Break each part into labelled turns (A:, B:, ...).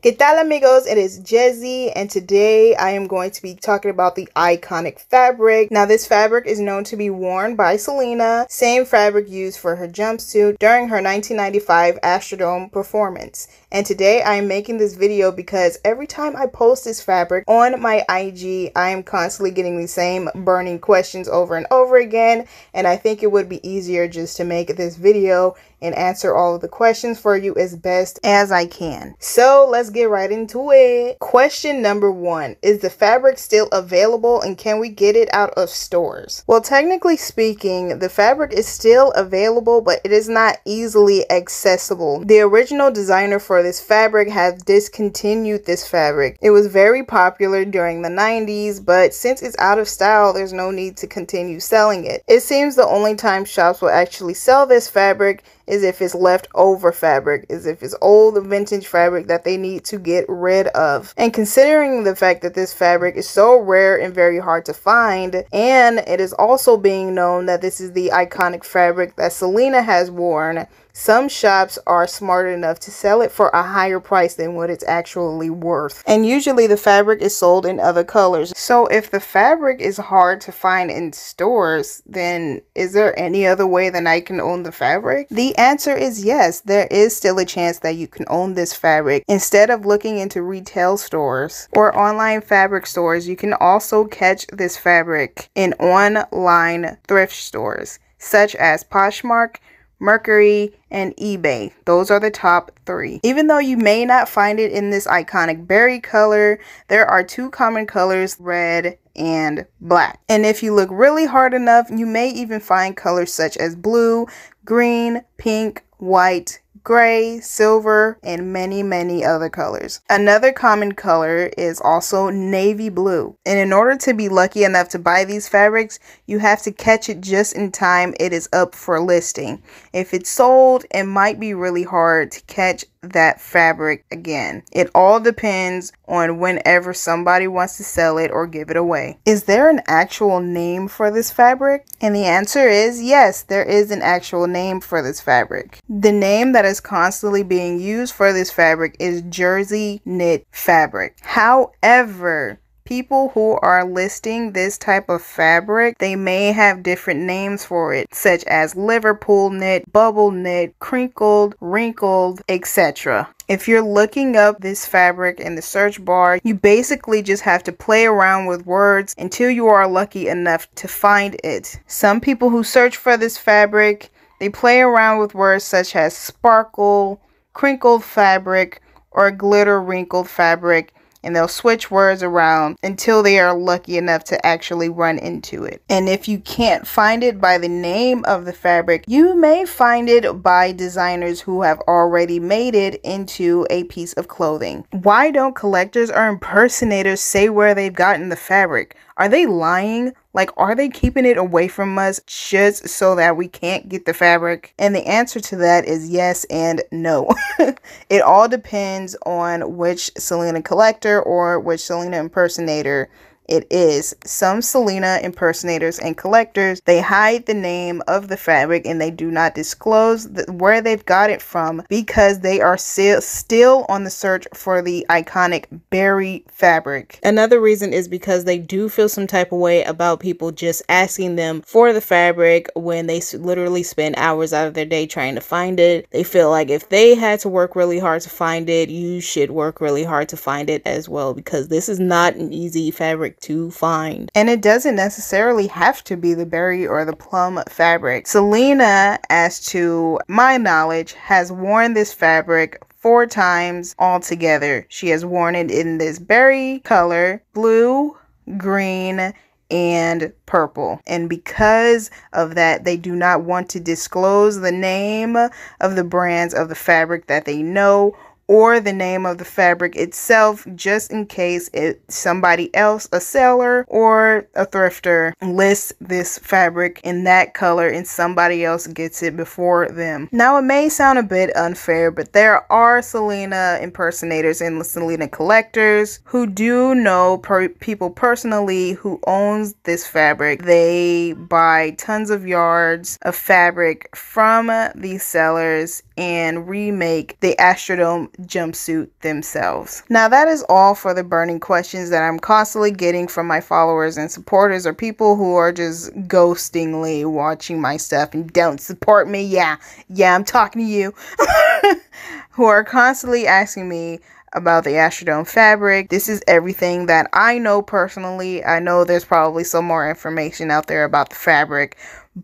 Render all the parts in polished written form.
A: ¿Qué tal, amigos? It is Jezzy, and today I am going to be talking about the iconic fabric. Now, this fabric is known to be worn by Selena, same fabric used for her jumpsuit during her 1995 Astrodome performance. And today I am making this video because every time I post this fabric on my IG, I am constantly getting the same burning questions over and over again, and I think it would be easier just to make this video and answer all of the questions for you as best as I can. So let's get right into it. Question number 1. Is the fabric still available and can we get it out of stores? Well, technically speaking, the fabric is still available, but it is not easily accessible. The original designer for this fabric has discontinued this fabric. It was very popular during the 90s, but since it's out of style, there's no need to continue selling it. It seems the only time shops will actually sell this fabric is if it's leftover fabric, is if it's old vintage fabric that they need to get rid of. And considering the fact that this fabric is so rare and very hard to find, and it is also being known that this is the iconic fabric that Selena has worn, some shops are smart enough to sell it for a higher price than what it's actually worth. And usually the fabric is sold in other colors. So if the fabric is hard to find in stores, then is there any other way that I can own the fabric? The answer is yes, there is still a chance that you can own this fabric. Instead of looking into retail stores or online fabric stores, you can also catch this fabric in online thrift stores such as Poshmark, Mercury, and eBay. Those are the top 3. Even though you may not find it in this iconic berry color, there are 2 common colors, red and black. And if you look really hard enough, you may even find colors such as blue, green, pink, white, gray, silver, and many other colors. Another common color is also navy blue. And in order to be lucky enough to buy these fabrics, you have to catch it just in time it is up for listing. If it's sold, it might be really hard to catch that fabric again. It all depends on whenever somebody wants to sell it or give it away. Is there an actual name for this fabric? And the answer is yes, there is an actual name for this fabric. The name that is constantly being used for this fabric is jersey knit fabric. However, people who are listing this type of fabric, they may have different names for it, such as Liverpool knit, bubble knit, crinkled, wrinkled, etc. If you're looking up this fabric in the search bar, you basically just have to play around with words until you are lucky enough to find it. Some people who search for this fabric, they play around with words such as sparkle, crinkled fabric, or glitter wrinkled fabric, and they'll switch words around until they are lucky enough to actually run into it. And if you can't find it by the name of the fabric, you may find it by designers who have already made it into a piece of clothing. Why don't collectors or impersonators say where they've gotten the fabric? Are they lying? Like, are they keeping it away from us just so that we can't get the fabric? And the answer to that is yes and no. It all depends on which Selena collector or which Selena impersonator it is. Some Selena impersonators and collectors, they hide the name of the fabric and they do not disclose where they've got it from because they are still on the search for the iconic berry fabric. Another reason is because they do feel some type of way about people just asking them for the fabric when they literally spend hours out of their day trying to find it. They feel like if they had to work really hard to find it, you should work really hard to find it as well, because this is not an easy fabric to find. And it doesn't necessarily have to be the berry or the plum fabric. Selena, as to my knowledge, has worn this fabric 4 times altogether. She has worn it in this berry color, blue, green, and purple. And because of that, they do not want to disclose the name of the brands of the fabric that they know or the name of the fabric itself, just in case somebody else, a seller or a thrifter, lists this fabric in that color and somebody else gets it before them. Now, it may sound a bit unfair, but there are Selena impersonators and Selena collectors who do know people personally who owns this fabric. They buy tons of yards of fabric from these sellers and remake the Astrodome jumpsuit themselves. Now that is all for the burning questions that I'm constantly getting from my followers and supporters, or people who are just ghostingly watching my stuff and don't support me. Yeah, I'm talking to you. Who are constantly asking me about the Astrodome fabric. This is everything that I know personally. I know there's probably some more information out there about the fabric,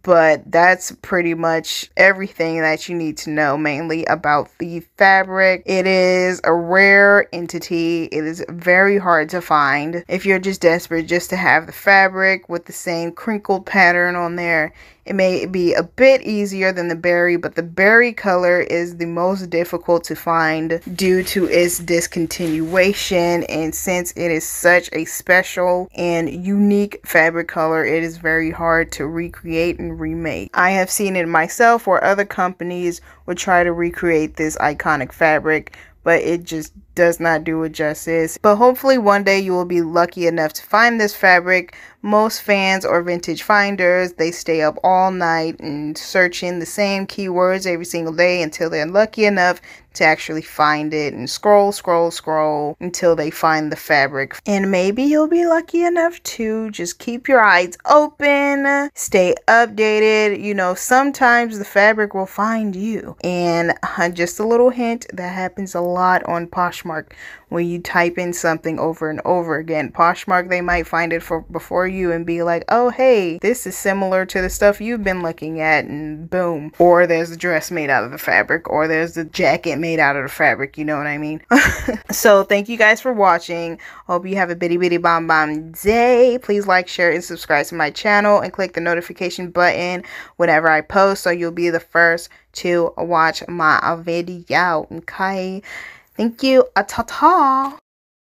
A: but that's pretty much everything that you need to know mainly about the fabric. It is a rare entity. It is very hard to find. If you're just desperate just to have the fabric with the same crinkled pattern on there, it may be a bit easier than the berry, but the berry color is the most difficult to find due to its discontinuation. And since it is such a special and unique fabric color, it is very hard to recreate and remake. I have seen it myself where other companies would try to recreate this iconic fabric, but it just does not do it justice. But hopefully one day you will be lucky enough to find this fabric. Most fans or vintage finders, they stay up all night and searching the same keywords every single day until they're lucky enough to actually find it, and scroll until they find the fabric. And maybe you'll be lucky enough to just keep your eyes open, stay updated. You know, sometimes the fabric will find you. And just a little hint, that happens a lot on Poshmark. When you type in something over and over again, Poshmark, they might find it before you and be like, oh hey, this is similar to the stuff you've been looking at, and boom. Or there's a dress made out of the fabric, or there's a jacket made out of the fabric, you know what I mean? So thank you guys for watching. Hope you have a bitty bomb day. Please like, share, and subscribe to my channel, and click the notification button whenever I post so you'll be the first to watch my video. Okay, thank you. Ta-ta.